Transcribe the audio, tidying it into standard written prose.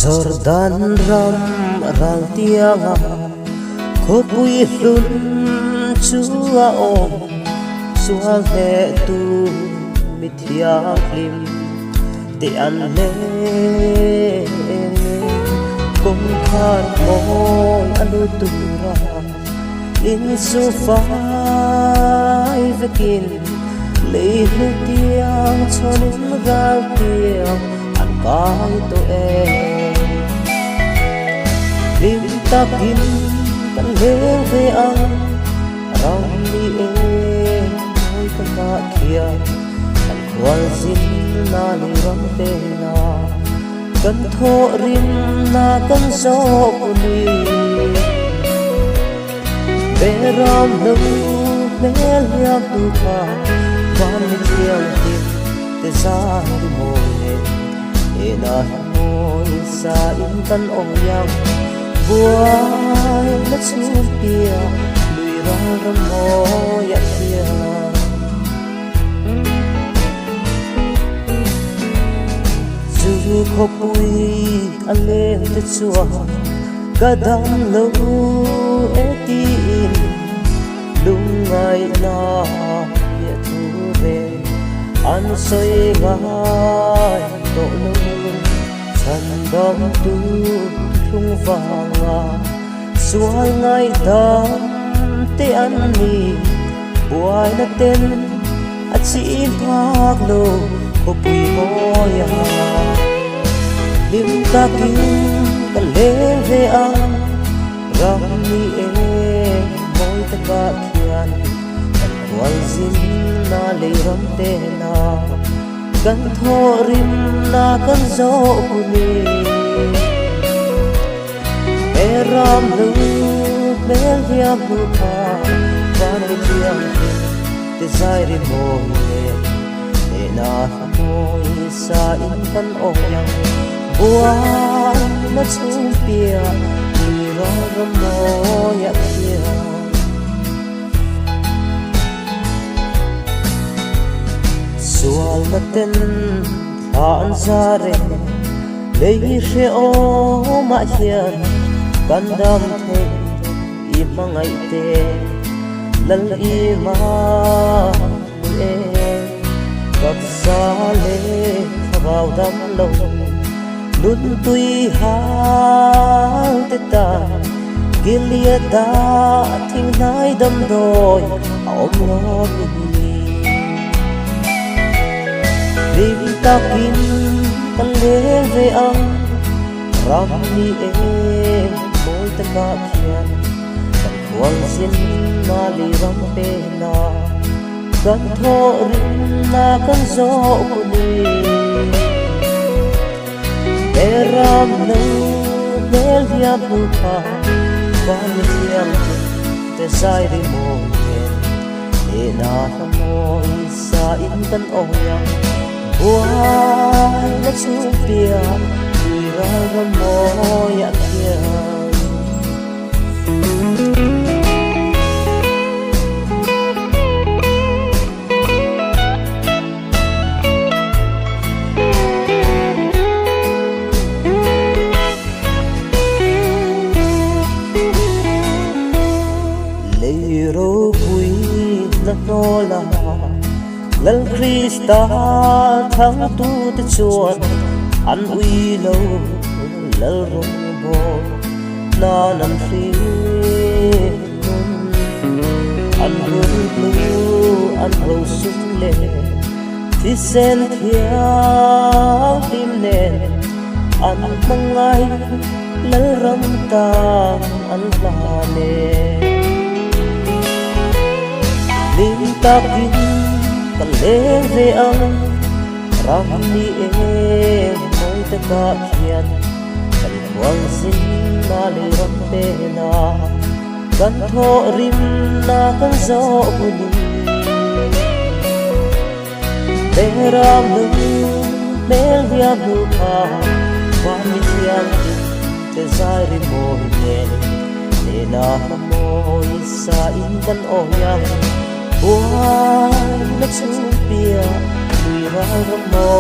Jordan ram ral tianga khopui hlun chua om sual he tu mithia lim te an le kong khan moi anu tu ra in su fai vekin le hu tiang chonin gal tiang an kai to lim takin kan leo ve ang ram ni oi ka ka kia kan khwal zin na ni ram te na kan tho rim na kan zo puni be ram lu be liam tu ka van ni tiang ti te za ni mo e na moi sa in kan ong yang buai na chung pia lui rong ram mo ya kia zu khopui ale te chua kadam lo etin lungai na ya tu ve an soi ngai to lo chan dom tu thung vanga sual ngai dam te an ni buai na ten a chi phak lo ko pui mo ya lim takin ka le ve ang ram ni moi ta ka khian kan wal zin na le ram te na kan tho rim na kan zo puni ram lu bel hiam lu ka van ni tiam te zai ri mo e na moi sa in kan ong yang buan na chung pia ni ro ro mo ya kia sual na ten an za re lei she o ma hian kan dam the i mangai te lal i ma e kap sa le vào dam lo nun tui hal te ta gilia ta thing nai dam doi om lo ni lim takin kan le ve ang ram ni moi ta ka khian kan khwal zin na li ram te na kan tho rim na kan zo puni be ram no bel hiam lu ka van ni tiam te sai ri mo e na moi sa in kan ong yang buai na chung pia lui ra ra mo ya kia leiro pui na no la lal Krista thang tu te chuan an ui lo lal rong bo na nan fi an run blue an ro sum le ti sen thia tim nen an mangai lal ram ta an la ne lim ta kin kan le ve ang ram ni moi ta ka khian kan wal zin na le ram te na kan tho rim na kan zo puni te ram lu bel hiam lu ka van ni tiam te zai ri mo ne na moi sa in kan o yang buai na chung pia lui ra mo